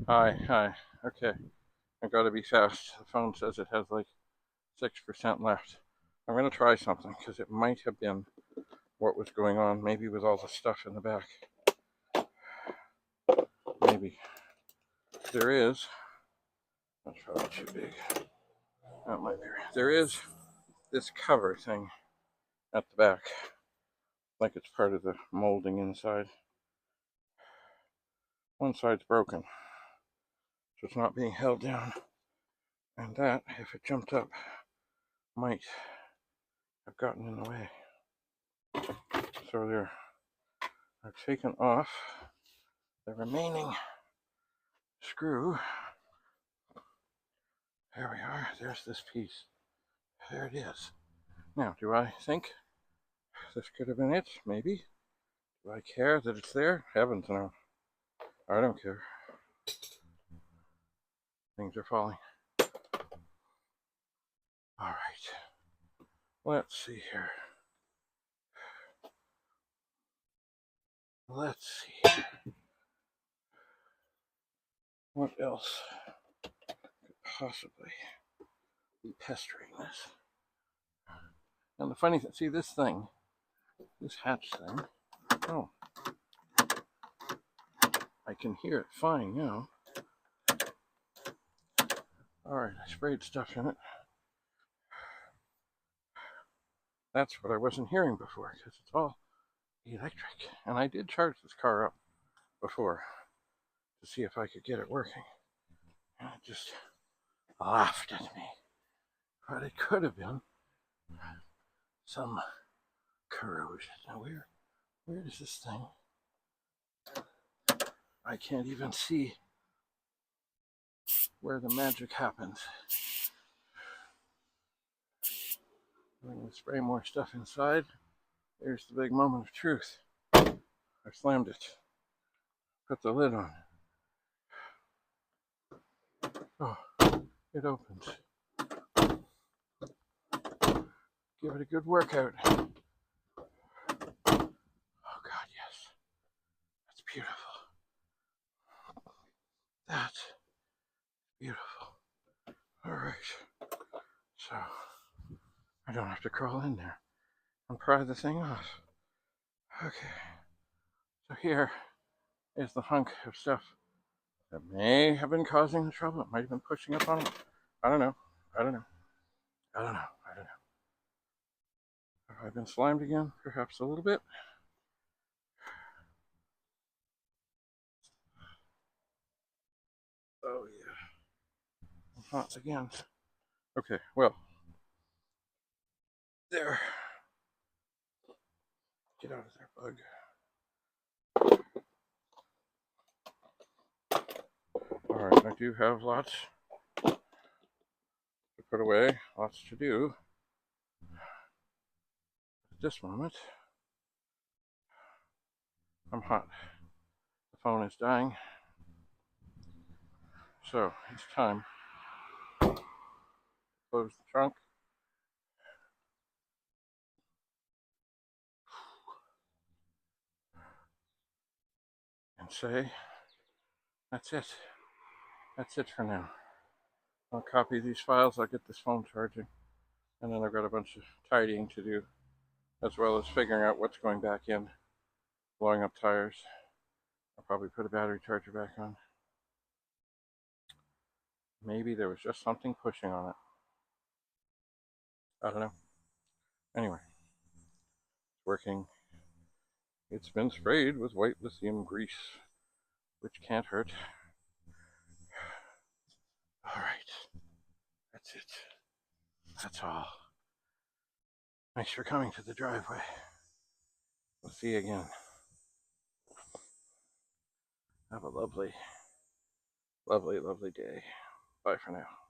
Hi. Okay, I gotta be fast. The phone says it has like 6% left. I'm gonna try something because it might have been what was going on. Maybe with all the stuff in the back. Maybe. There is. That's probably too big. That might be. There is this cover thing at the back, like it's part of the molding inside. One side's broken, so it's not being held down. And that, if it jumped up, might have gotten in the way. So I've taken off the remaining screw. There we are. There's this piece. There it is. Now, do I think this could have been it? Maybe. Do I care that it's there? Heavens no. I don't care. Things are falling. All right. Let's see here. Let's see. What else could possibly be pestering this? And the funny thing, see this thing, this hatch thing. Oh, I can hear it fine now. All right, I sprayed stuff in it. That's what I wasn't hearing before because it's all electric. And I did charge this car up before to see if I could get it working. And it just laughed at me. But it could have been some corrosion. Now where is this thing? I can't even see where the magic happens. I'm going to spray more stuff inside. Here's the big moment of truth. I slammed it. Put the lid on. Oh, it opens. Give it a good workout. Oh God, yes. That's beautiful. That's beautiful. All right. So I don't have to crawl in there and pry the thing off. Okay. So here is the hunk of stuff that may have been causing the trouble. It might have been pushing up on it. I don't know. Have I been slimed again? Perhaps a little bit. Oh yeah. I'm hot again. Okay, well. There. Get out of there, bug. Alright, I do have lots to put away, lots to do. At this moment, I'm hot. The phone is dying. So, it's time to close the trunk. And say, that's it. That's it for now. I'll copy these files, I'll get this phone charging, and then I've got a bunch of tidying to do, as well as figuring out what's going back in, blowing up tires. I'll probably put a battery charger back on. Maybe there was just something pushing on it. I don't know. Anyway, it's working. It's been sprayed with white lithium grease, which can't hurt. All right, that's it. That's all. Thanks for coming to the driveway. We'll see you again. Have a lovely, lovely, lovely day. Bye for now.